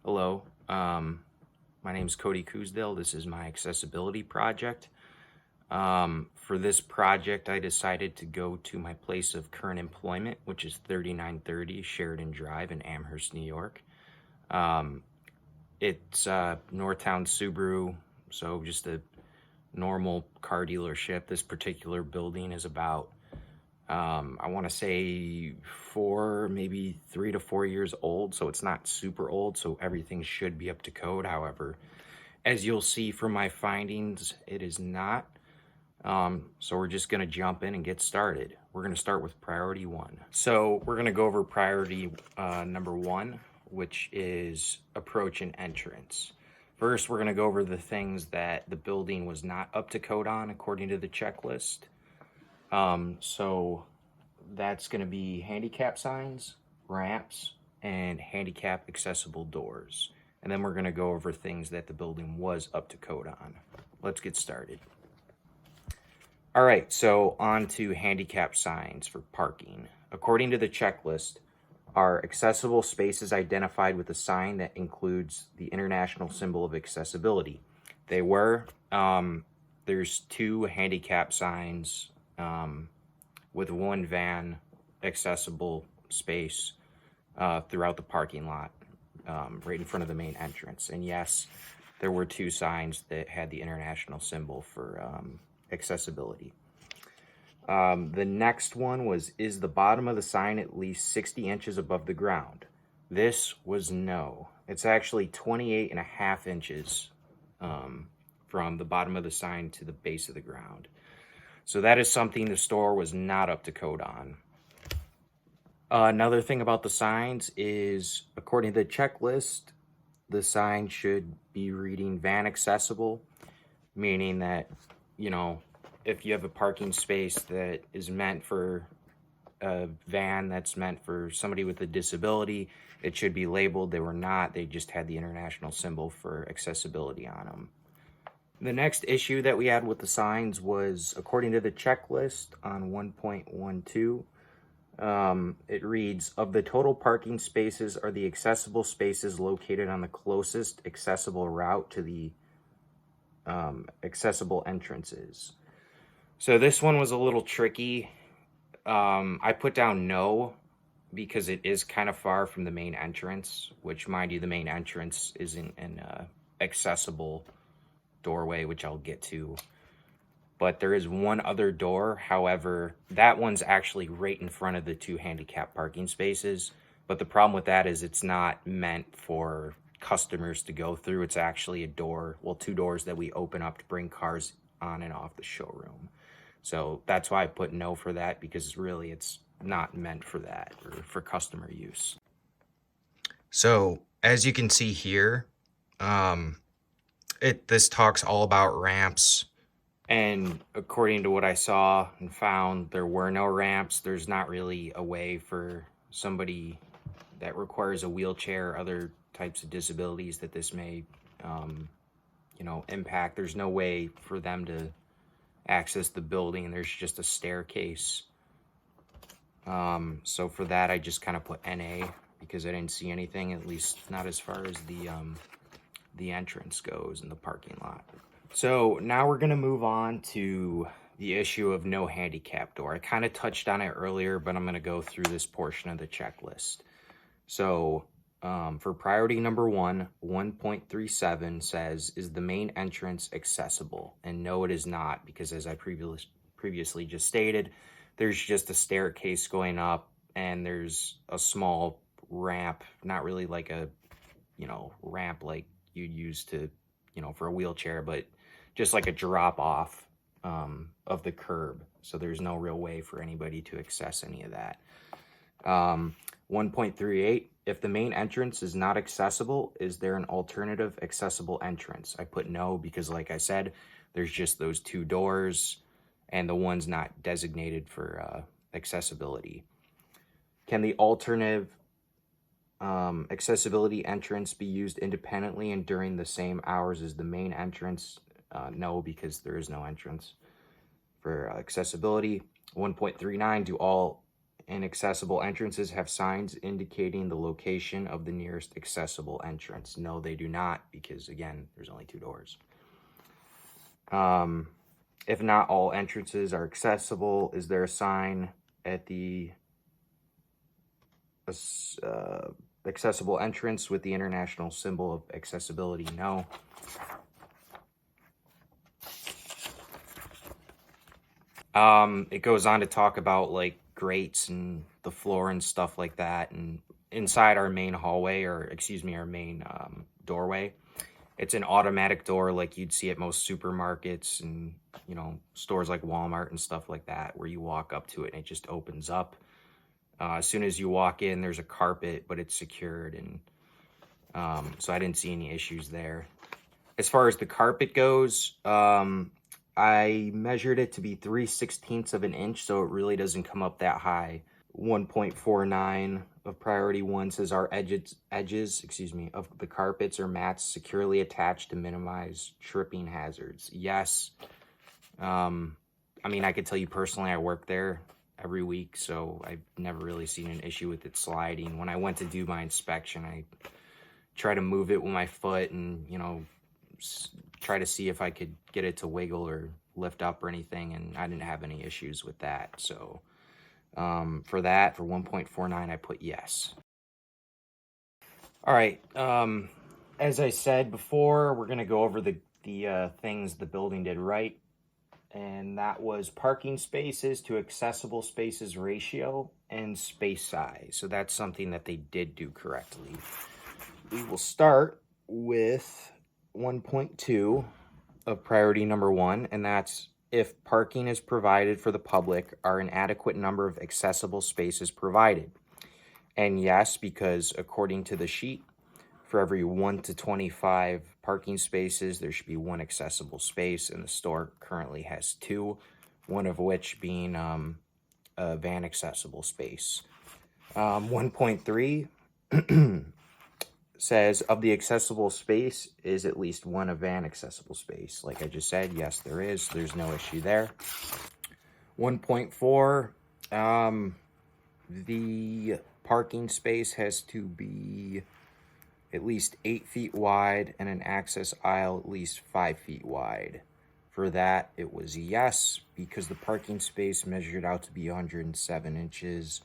Hello, my name is Cody Cousdale. This is my accessibility project. For this project, I decided to go to my place of current employment, which is 3930 Sheridan Drive in Amherst, New York. Um, it's Northtown Subaru, so just a normal car dealership. This particular building is about I want to say maybe 3 to 4 years old, so it's not super old, so everything should be up to code. However, as you'll see from my findings, it is not. So we're just going to jump in and get started. We're going to start with priority one. So we're going to go over priority number one, which is approach and entrance. First, we're going to go over the things that the building was not up to code on according to the checklist. So that's going to be handicap signs, ramps, and handicap accessible doors. And then we're going to go over things that the building was up to code on. Let's get started. All right, so on to handicap signs for parking. According to the checklist, are accessible spaces identified with a sign that includes the international symbol of accessibility? They were. There's two handicap signs with one van accessible space throughout the parking lot, right in front of the main entrance. And yes, there were two signs that had the international symbol for accessibility. The next one was, is the bottom of the sign at least 60 inches above the ground? This was no. It's actually 28.5 inches from the bottom of the sign to the base of the ground. So that is something the store was not up to code on. Another thing about the signs is, according to the checklist, the sign should be reading van accessible, meaning that, if you have a parking space that is meant for a van that's meant for somebody with a disability, it should be labeled. They were not. They just had the international symbol for accessibility on them. The next issue that we had with the signs was, according to the checklist on 1.12, it reads, of the total parking spaces, are the accessible spaces located on the closest accessible route to the accessible entrances? So this one was a little tricky. I put down no because it is kind of far from the main entrance, which, mind you, the main entrance isn't an accessible doorway, which I'll get to. But there is one other door. However, that one's actually right in front of the two handicap parking spaces. But the problem with that is it's not meant for customers to go through. It's actually a door, well, two doors that we open up to bring cars on and off the showroom. So that's why I put no for that, because really it's not meant for that, or for customer use. So as you can see here, this talks all about ramps. And according to what I saw and found, there were no ramps. There's not really a way for somebody that requires a wheelchair, other types of disabilities that this may, impact. There's no way for them to access the building. There's just a staircase. So for that, I just kind of put NA because I didn't see anything, at least not as far as the entrance goes in the parking lot. So now we're going to move on to the issue of no handicap door. I kind of touched on it earlier, but I'm going to go through this portion of the checklist. So for priority number 1.37 says, is the main entrance accessible? And no, it is not, because as I previously just stated, there's just a staircase going up and there's a small ramp, not really like a, ramp like you'd use to, for a wheelchair, but just like a drop off of the curb. So there's no real way for anybody to access any of that. 1.38, if the main entrance is not accessible, is there an alternative accessible entrance? I put no because, like I said, there's just those two doors and the one's not designated for accessibility. Can the alternative accessibility entrance be used independently and during the same hours as the main entrance? No, because there is no entrance for accessibility. 1.39, do all and accessible entrances have signs indicating the location of the nearest accessible entrance? No, they do not, because again, there's only 2 doors. If not all entrances are accessible, is there a sign at the accessible entrance with the international symbol of accessibility? No. It goes on to talk about like grates and the floor and stuff like that. And inside our main hallway, or excuse me, our main doorway, it's an automatic door like you'd see at most supermarkets and, you know, stores like Walmart and stuff like that, where you walk up to it and it just opens up. As soon as you walk in, there's a carpet, but it's secured. And so I didn't see any issues there. As far as the carpet goes, I measured it to be 3/16 of an inch, so it really doesn't come up that high. 1.49 of priority 1 says our edges of the carpets or mats securely attached to minimize tripping hazards. Yes. I mean, I could tell you personally, I work there every week, so I've never really seen an issue with it sliding. When I went to do my inspection, I try to move it with my foot and, you know, try to see if I could get it to wiggle or lift up or anything, and I didn't have any issues with that. So for 1.49, I put yes. All right. As I said before, we're going to go over the things the building did right, and that was parking spaces to accessible spaces ratio and space size. So that's something that they did do correctly. We will start with 1.2 of priority number 1, and that's if parking is provided for the public, are an adequate number of accessible spaces provided? And yes, because according to the sheet, for every 1 to 25 parking spaces, there should be 1 accessible space, and the store currently has 2, one of which being a van accessible space. 1.3 says of the accessible space is at least 1 a van accessible space. Like I just said, yes, there is. There's no issue there. 1.4, the parking space has to be at least 8 feet wide and an access aisle at least 5 feet wide. For that, it was yes, because the parking space measured out to be 107 inches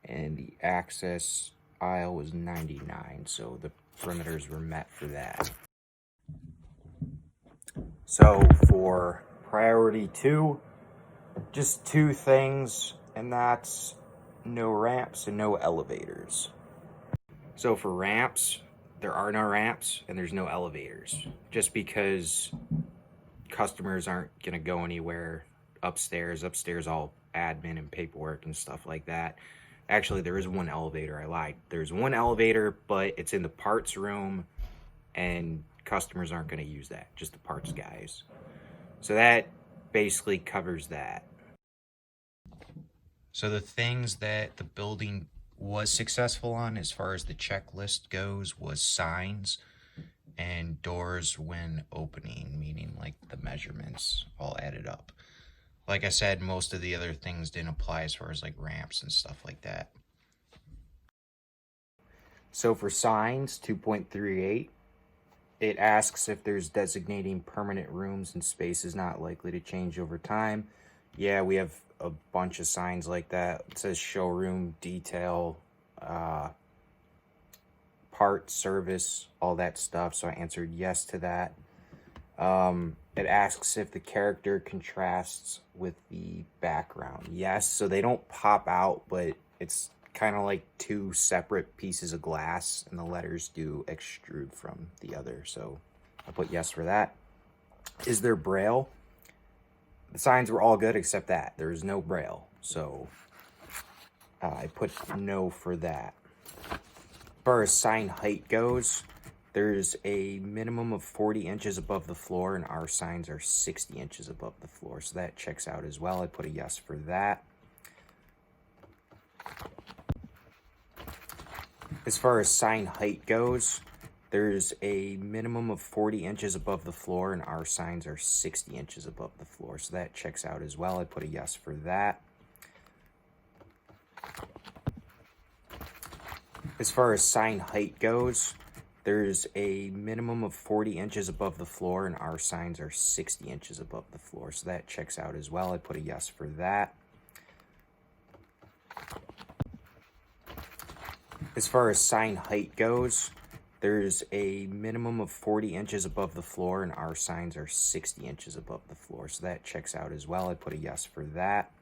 and the access aisle was 99, so the perimeters were met for that. So for priority 2, just 2 things, and that's no ramps and no elevators. So for ramps, there are no ramps and there's no elevators, just because customers aren't going to go anywhere upstairs all admin and paperwork and stuff like that. Actually, there is 1 elevator. I lied. There's 1 elevator, but it's in the parts room, and customers aren't going to use that, just the parts guys. So that basically covers that. So the things that the building was successful on as far as the checklist goes was signs and doors when opening, meaning like the measurements all added up. Like I said, most of the other things didn't apply as far as like ramps and stuff like that. So for signs, 2.38, it asks if there's designating permanent rooms and spaces not likely to change over time. Yeah, we have a bunch of signs like that. It says showroom, detail, part, service, all that stuff. So I answered yes to that. It asks if the character contrasts with the background. Yes, so they don't pop out, but it's kind of like 2 separate pieces of glass, and the letters do extrude from the other. So I put yes for that. Is there Braille? The signs were all good except that. There is no Braille. So I put no for that. As far as sign height goes, there's a minimum of 40 inches above the floor, and our signs are 60 inches above the floor. So that checks out as well. I put a yes for that. As far as sign height goes, there's a minimum of 40 inches above the floor, and our signs are 60 inches above the floor. So that checks out as well. I put a yes for that. As far as sign height goes, there's a minimum of 40 inches above the floor, and our signs are 60 inches above the floor, so that checks out as well. I put a yes for that. As far as sign height goes, there's a minimum of 40 inches above the floor, and our signs are 60 inches above the floor, so that checks out as well. I put a yes for that.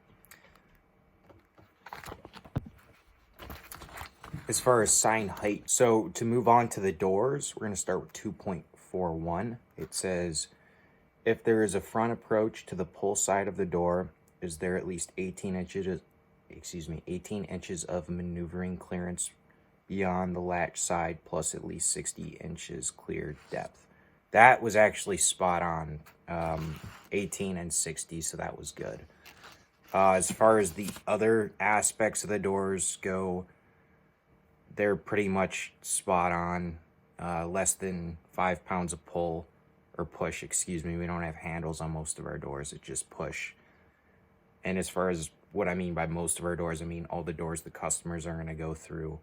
As far as sign height, so to move on to the doors, we're going to start with 2.41. It says, if there is a front approach to the pull side of the door, is there at least 18 inches of maneuvering clearance beyond the latch side, plus at least 60 inches clear depth. That was actually spot on, 18 and 60, so that was good. As far as the other aspects of the doors go, they're pretty much spot on. Less than 5 pounds of pull or push, excuse me. We don't have handles on most of our doors. It's just push. And as far as what I mean by most of our doors, I mean all the doors the customers are going to go through,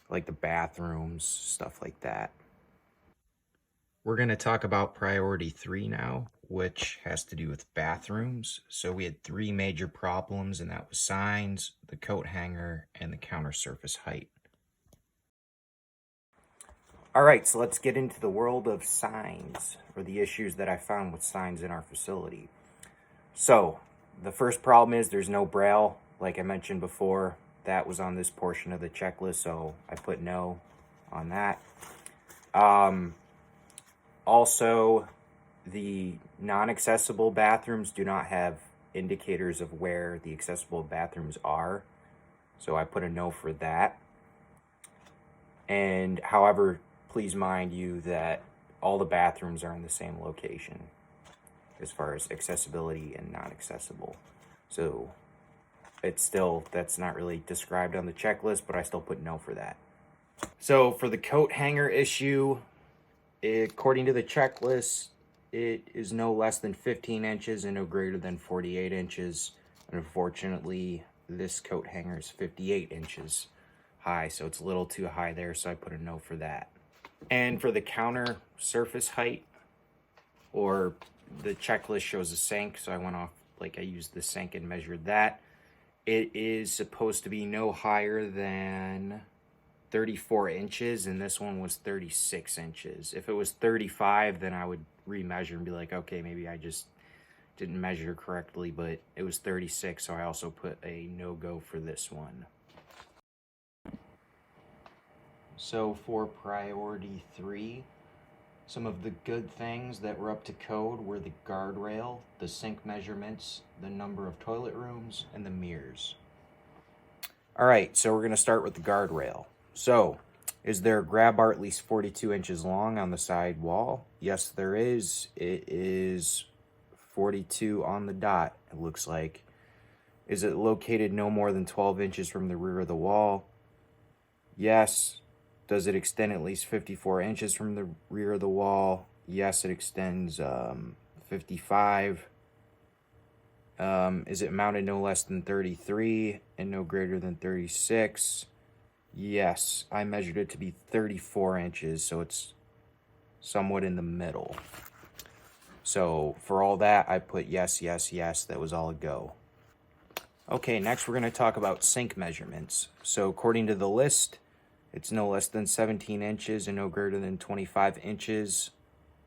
like the bathrooms, stuff like that. We're going to talk about priority 3 now, which has to do with bathrooms. So we had 3 major problems, and that was signs, the coat hanger, and the counter surface height. All right, so let's get into the world of signs, or the issues that I found with signs in our facility. So the first problem is there's no braille. Like I mentioned before, that was on this portion of the checklist, so I put no on that. Also, the non-accessible bathrooms do not have indicators of where the accessible bathrooms are, so I put a no for that. And however, please mind you that all the bathrooms are in the same location as far as accessibility and non-accessible. So it's still, that's not really described on the checklist, but I still put no for that. So for the coat hanger issue, according to the checklist, it is no less than 15 inches and no greater than 48 inches. And unfortunately, this coat hanger is 58 inches high, so it's a little too high there, so I put a no for that. And for the counter surface height, or the checklist shows a sink, so I went off, like I used the sink and measured that. It is supposed to be no higher than 34 inches, and this one was 36 inches. If it was 35, then I would remeasure and be like, okay, maybe I just didn't measure correctly, but it was 36, so I also put a no-go for this one. So for priority 3, some of the good things that were up to code were the guardrail, the sink measurements, the number of toilet rooms, and the mirrors. All right, so we're going to start with the guardrail. So, is there a grab bar at least 42 inches long on the side wall? Yes, there is. It is 42 on the dot, it looks like. Is it located no more than 12 inches from the rear of the wall? Yes. Does it extend at least 54 inches from the rear of the wall? Yes, it extends 55. Is it mounted no less than 33 and no greater than 36? Yes, I measured it to be 34 inches, so it's somewhat in the middle. So for all that, I put yes, yes, yes. That was all a go. Okay, next we're going to talk about sink measurements. So according to the list, it's no less than 17 inches and no greater than 25 inches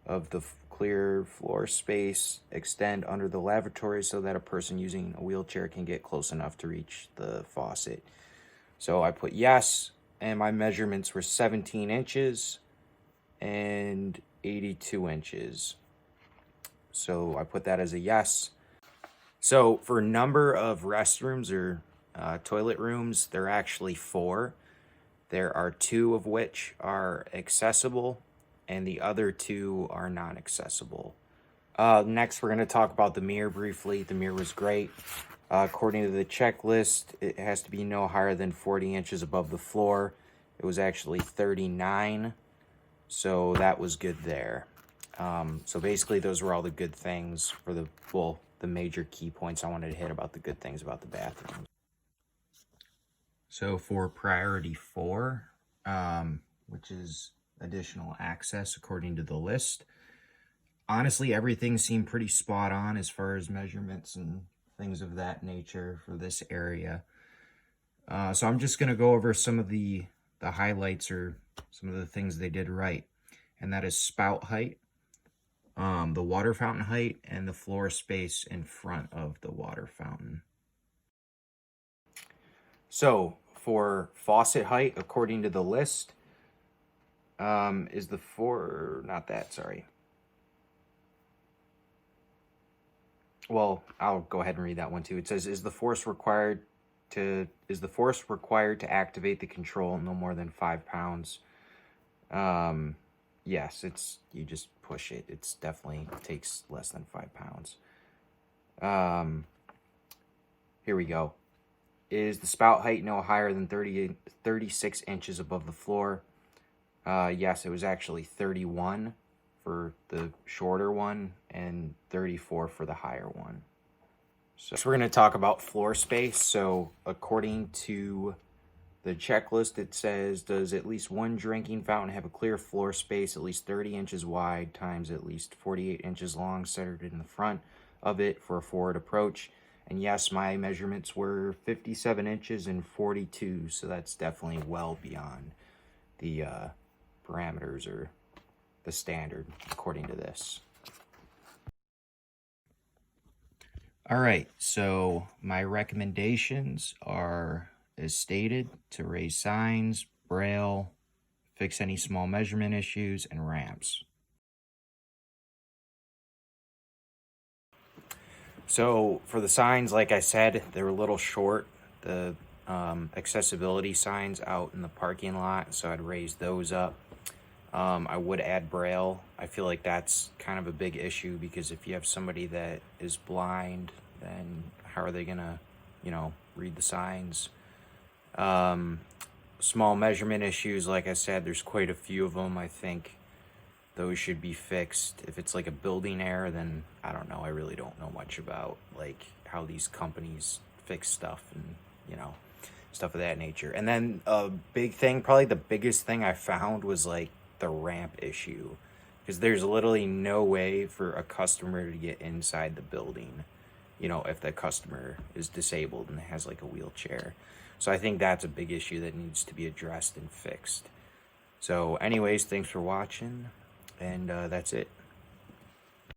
of the clear floor space extend under the lavatory so that a person using a wheelchair can get close enough to reach the faucet. So I put yes, and my measurements were 17 inches and 82 inches. So I put that as a yes. So for number of restrooms or toilet rooms, there are actually 4. There are 2 of which are accessible, and the other 2 are non-accessible. Next, we're going to talk about the mirror briefly. The mirror was great. According to the checklist, it has to be no higher than 40 inches above the floor. It was actually 39, so that was good there. So basically, those were all the good things for the major key points I wanted to hit about the good things about the bathroom. So for priority 4, which is additional access according to the list, honestly, everything seemed pretty spot on as far as measurements and things of that nature for this area. So I'm just going to go over some of the highlights or some of the things they did right. And that is spout height, the water fountain height, and the floor space in front of the water fountain. So for faucet height, according to the list, is the well, I'll go ahead and read that one too. It says, is the force required to activate the control no more than 5 pounds? Yes, you just push it. It's definitely takes less than 5 pounds. Here we go. Is the spout height no higher than 36 inches above the floor? Yes, it was actually 31 for the shorter one and 34 for the higher one. So we're going to talk about floor space. So according to the checklist, it says, does at least one drinking fountain have a clear floor space at least 30 inches wide times at least 48 inches long, centered in the front of it for a forward approach? And yes, my measurements were 57 inches and 42, so that's definitely well beyond the parameters or the standard according to this. All right, so my recommendations are as stated: to raise signs, braille, fix any small measurement issues, and ramps. So for the signs, like I said, they're a little short. The accessibility signs out in the parking lot, so I'd raise those up. I would add braille. I feel like that's kind of a big issue, because if you have somebody that is blind, then how are they gonna, read the signs? Small measurement issues, like I said, there's quite a few of them. I think those should be fixed. If it's like a building error, then I don't know. I really don't know much about like how these companies fix stuff and, stuff of that nature. And then a big thing, probably the biggest thing I found, was like the ramp issue, because there's literally no way for a customer to get inside the building, if the customer is disabled and has like a wheelchair. So I think that's a big issue that needs to be addressed and fixed. So anyways, thanks for watching, and that's it.